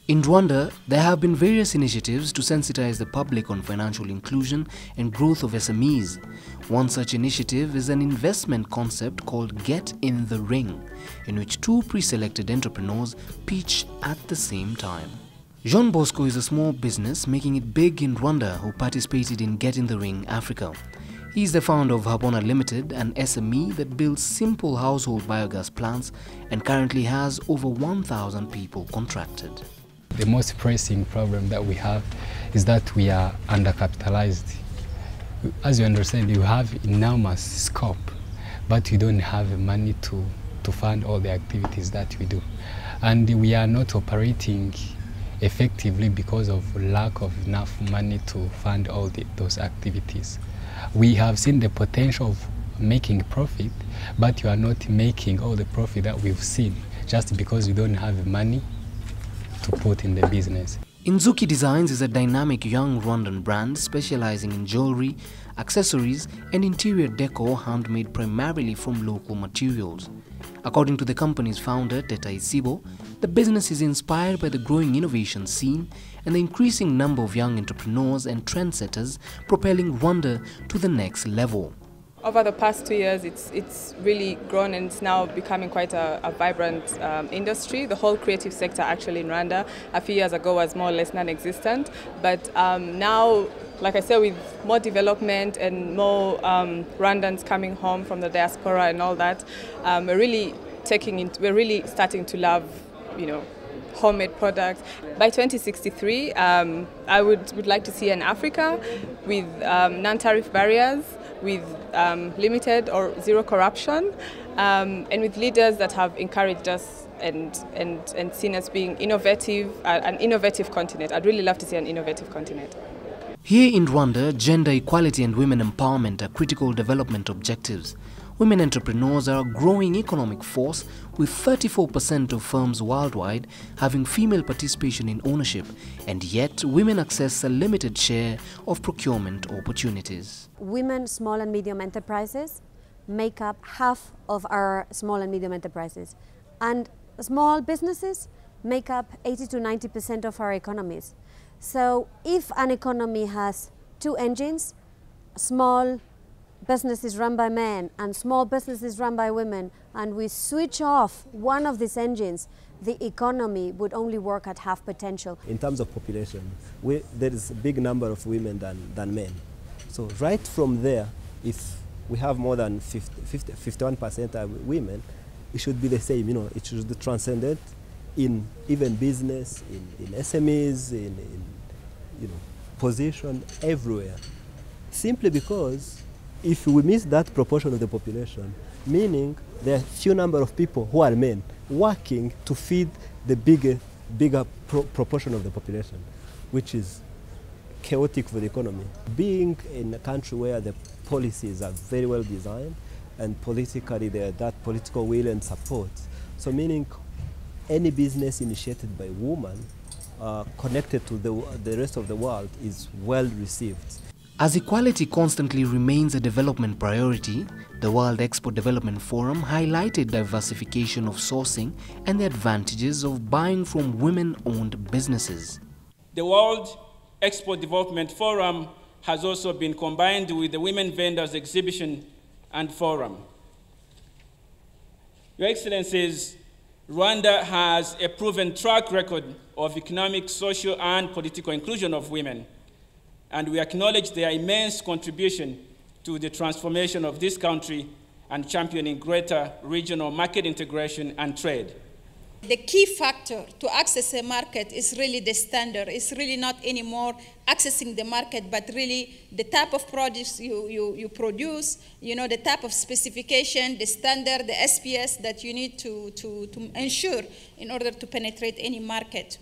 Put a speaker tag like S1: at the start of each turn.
S1: In Rwanda, there have been various initiatives to sensitize the public on financial inclusion and growth of SMEs. One such initiative is an investment concept called Get in the Ring, in which two pre-selected entrepreneurs pitch at the same time. Jean Bosco is a small business making it big in Rwanda who participated in Get in the Ring Africa. He is the founder of Habona Limited, an SME that builds simple household biogas plants and currently has over 1,000 people contracted.
S2: The most pressing problem that we have is that we are undercapitalized. As you understand, you have enormous scope, but you don't have money to fund all the activities that we do. And we are not operating effectively because of lack of enough money to fund all those activities. We have seen the potential of making profit, but you are not making all the profit that we've seen just because you don't have money to put in the business.
S1: Inzuki Designs is a dynamic young Rwandan brand specializing in jewelry, accessories and interior decor handmade primarily from local materials. According to the company's founder, Teta Isibo, the business is inspired by the growing innovation scene and the increasing number of young entrepreneurs and trendsetters propelling Rwanda to the next level.
S3: Over the past 2 years, it's really grown and it's now becoming quite a vibrant industry. The whole creative sector actually in Rwanda a few years ago was more or less non-existent. But now, like I said, with more development and more Rwandans coming home from the diaspora and all that, we're really starting to love, homemade products. By 2063, I would like to see an Africa with non-tariff barriers, with limited or zero corruption, and with leaders that have encouraged us and seen us being innovative, an innovative continent. I'd really love to see an innovative continent.
S1: Here in Rwanda, gender equality and women empowerment are critical development objectives. Women entrepreneurs are a growing economic force, with 34% of firms worldwide having female participation in ownership, and yet women access a limited share of procurement opportunities.
S4: Women small and medium enterprises make up half of our small and medium enterprises, and small businesses make up 80 to 90% of our economies. So if an economy has two engines, small businesses run by men and small businesses run by women, and we switch off one of these engines, the economy would only work at half potential.
S5: In terms of population, there is a big number of women than men. So right from there, if we have more than 51% are women, it should be the same. It should be transcended in even business, in SMEs, in position everywhere. Simply because if we miss that proportion of the population, meaning there are few number of people who are men working to feed the bigger proportion of the population, which is chaotic for the economy. Being in a country where the policies are very well designed and politically there that political will and support, so meaning any business initiated by women connected to the rest of the world is well received.
S1: As equality constantly remains a development priority, the World Export Development Forum highlighted diversification of sourcing and the advantages of buying from women-owned businesses.
S6: The World Export Development Forum has also been combined with the Women Vendors Exhibition and Forum. Your Excellencies, Rwanda has a proven track record of economic, social, and political inclusion of women, and we acknowledge their immense contribution to the transformation of this country and championing greater regional market integration and trade.
S7: The key factor to access a market is really the standard. It's really not anymore accessing the market, but really the type of produce you produce, the type of specification, the standard, the SPS that you need to ensure in order to penetrate any market.